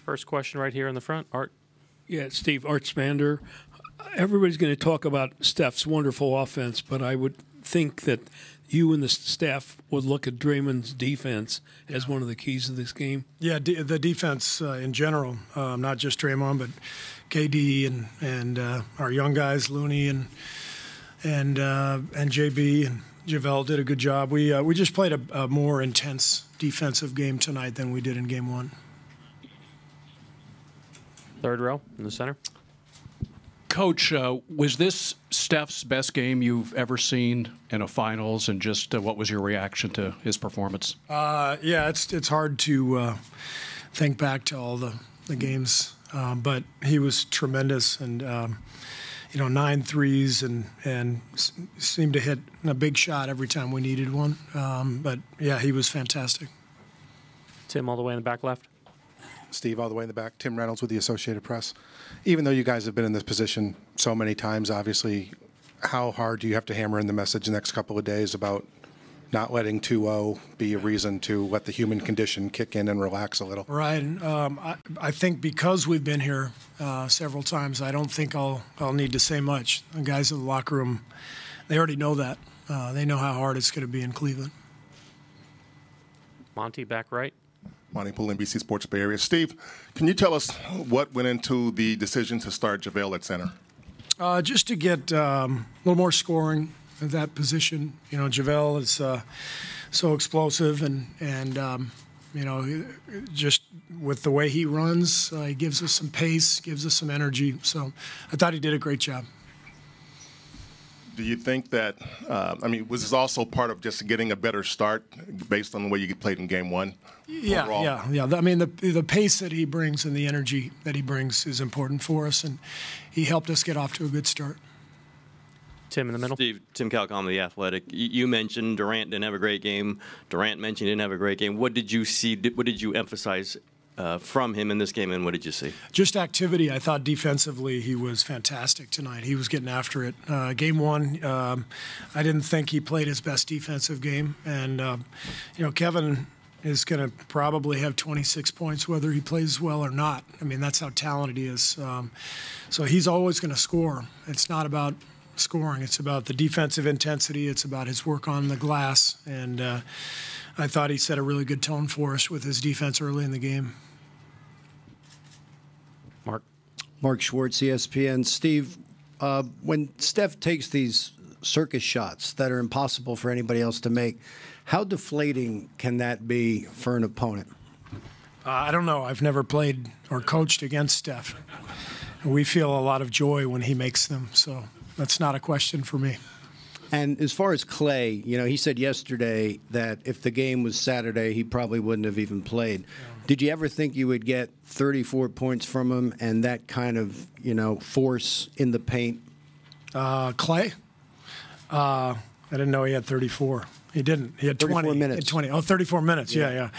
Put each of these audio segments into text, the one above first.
First question right here in the front, Art. Yeah, Steve, Art Spander. Everybody's going to talk about Steph's wonderful offense, but I would think that you and the staff would look at Draymond's defense as one of the keys of this game. Yeah, the defense in general, not just Draymond, but KD and our young guys, Looney and JB and JaVale did a good job. We just played a more intense defensive game tonight than we did in Game 1. Third row in the center. Coach, was this Steph's best game you've ever seen in a finals, and just what was your reaction to his performance? Yeah, it's hard to think back to all the games, but he was tremendous, and 9 threes and seemed to hit a big shot every time we needed one. But yeah, he was fantastic. Tim, all the way in the back left. Steve, all the way in the back. Tim Reynolds with the Associated Press. Even though you guys have been in this position so many times, obviously, how hard do you have to hammer in the message the next couple of days about not letting 2-0 be a reason to let the human condition kick in and relax a little? Right. I think because we've been here several times, I don't think I'll need to say much. The guys in the locker room, they already know that. They know how hard it's going to be in Cleveland. Monty, back right. Monty Poole, NBC Sports Bay Area. Steve, can you tell us what went into the decision to start JaVale at center? Just to get a little more scoring at that position. JaVale is so explosive, and just with the way he runs, he gives us some pace, gives us some energy. So I thought he did a great job. Do you think that, was this also part of just getting a better start based on the way you played in Game 1? Yeah. I mean, the pace that he brings and the energy that he brings is important for us, and he helped us get off to a good start. Tim in the middle. Steve, Tim Calcom of The Athletic. You mentioned Durant didn't have a great game. Durant mentioned he didn't have a great game. What did you see? What did you emphasize from him in this game, and what did you see? Just activity. I thought defensively he was fantastic tonight. He was getting after it. Game 1, I didn't think he played his best defensive game. And, Kevin is going to probably have 26 points whether he plays well or not. I mean, that's how talented he is. So he's always going to score. It's not about scoring. It's about the defensive intensity. It's about his work on the glass. And I thought he set a really good tone for us with his defense early in the game. Mark Schwartz, ESPN. Steve, when Steph takes these circus shots that are impossible for anybody else to make, how deflating can that be for an opponent? I don't know. I've never played or coached against Steph. We feel a lot of joy when he makes them, so that's not a question for me. And as far as Clay, he said yesterday that if the game was Saturday, he probably wouldn't have even played. Did you ever think you would get 34 points from him and that kind of, force in the paint? Clay? I didn't know he had 34. He didn't. He had 34 20. minutes. 20. Oh, 34 minutes. Yeah.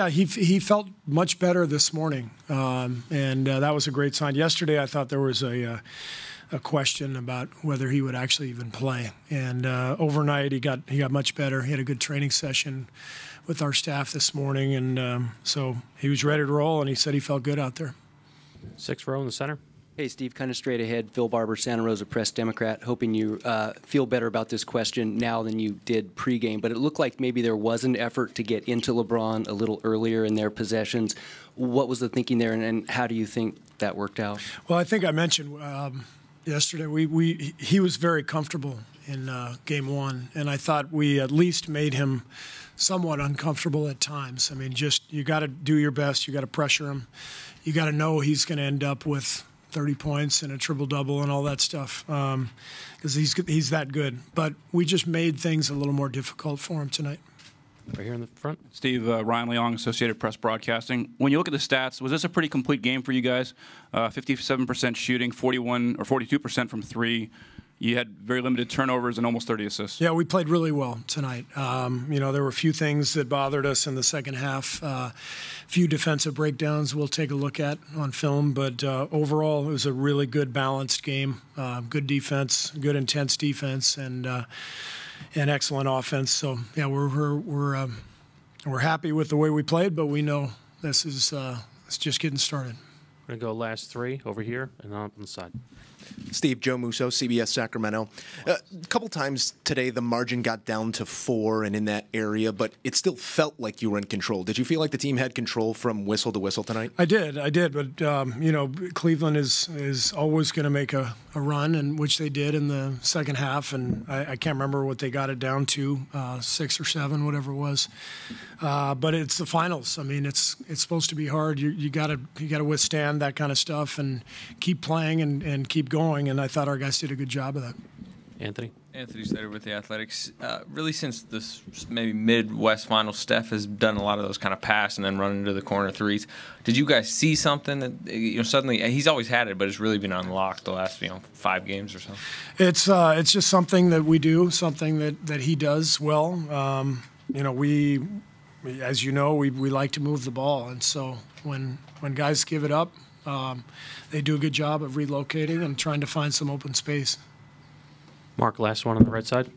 He felt much better this morning, and that was a great sign. Yesterday, I thought there was a question about whether he would actually even play. And overnight, he got much better. He had a good training session with our staff this morning, and so he was ready to roll, and he said he felt good out there. 6th row in the center. Hey, Steve, kind of straight ahead. Phil Barber, Santa Rosa Press Democrat, hoping you feel better about this question now than you did pregame. But it looked like maybe there was an effort to get into LeBron a little earlier in their possessions. What was the thinking there, and how do you think that worked out? Well, I think I mentioned yesterday he was very comfortable in Game 1, and I thought we at least made him somewhat uncomfortable at times. I mean, you got to do your best. You got to pressure him. You got to know he's going to end up with 30 points and a triple-double and all that stuff because he's that good. But we just made things a little more difficult for him tonight. Right here in the front. Steve, Ryan Leong, Associated Press Broadcasting. When you look at the stats, was this a pretty complete game for you guys? 57% shooting, 41 or 42% from 3. You had very limited turnovers and almost 30 assists. Yeah, we played really well tonight. There were a few things that bothered us in the second half. Few defensive breakdowns we'll take a look at on film, but overall it was a really good balanced game. Good defense, good intense defense, and excellent offense. So yeah, we're happy with the way we played, but we know this is it's just getting started. We're going to go last three over here and on the side. Steve, Joe Musso, CBS Sacramento. A couple times today, the margin got down to 4 and in that area, but it still felt like you were in control. Did you feel like the team had control from whistle to whistle tonight? I did. But Cleveland is always going to make a run, and which they did in the second half. And I can't remember what they got it down to, 6 or 7, whatever it was. But it's the finals. I mean, it's supposed to be hard. You got to withstand that kind of stuff and keep playing and keep going. And I thought our guys did a good job of that. Anthony Slater with the Athletics. Really, since this maybe Midwest Finals, Steph has done a lot of those kind of pass and then run into the corner threes. Did you guys see something that suddenly he's always had it, but it's really been unlocked the last 5 games or so? It's just something that we do, something that he does well. We as you know, we like to move the ball, and so when guys give it up, they do a good job of relocating and trying to find some open space. Mark, last one on the right side.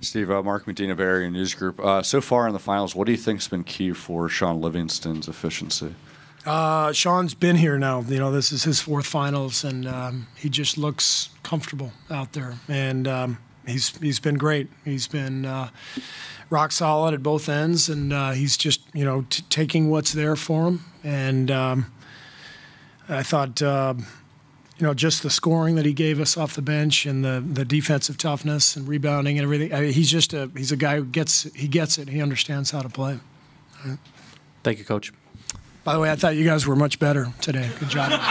Steve, Mark Medina, Bay Area News Group. So far in the finals, what do you think has been key for Sean Livingston's efficiency? Sean's been here now. This is his 4th finals, and he just looks comfortable out there. And he's been great. He's been rock solid at both ends, and he's just taking what's there for him. And I thought. Just the scoring that he gave us off the bench and the defensive toughness and rebounding and everything. I mean, he's a guy who gets it. He understands how to play. Right. Thank you, Coach. By the way, I thought you guys were much better today. Good job.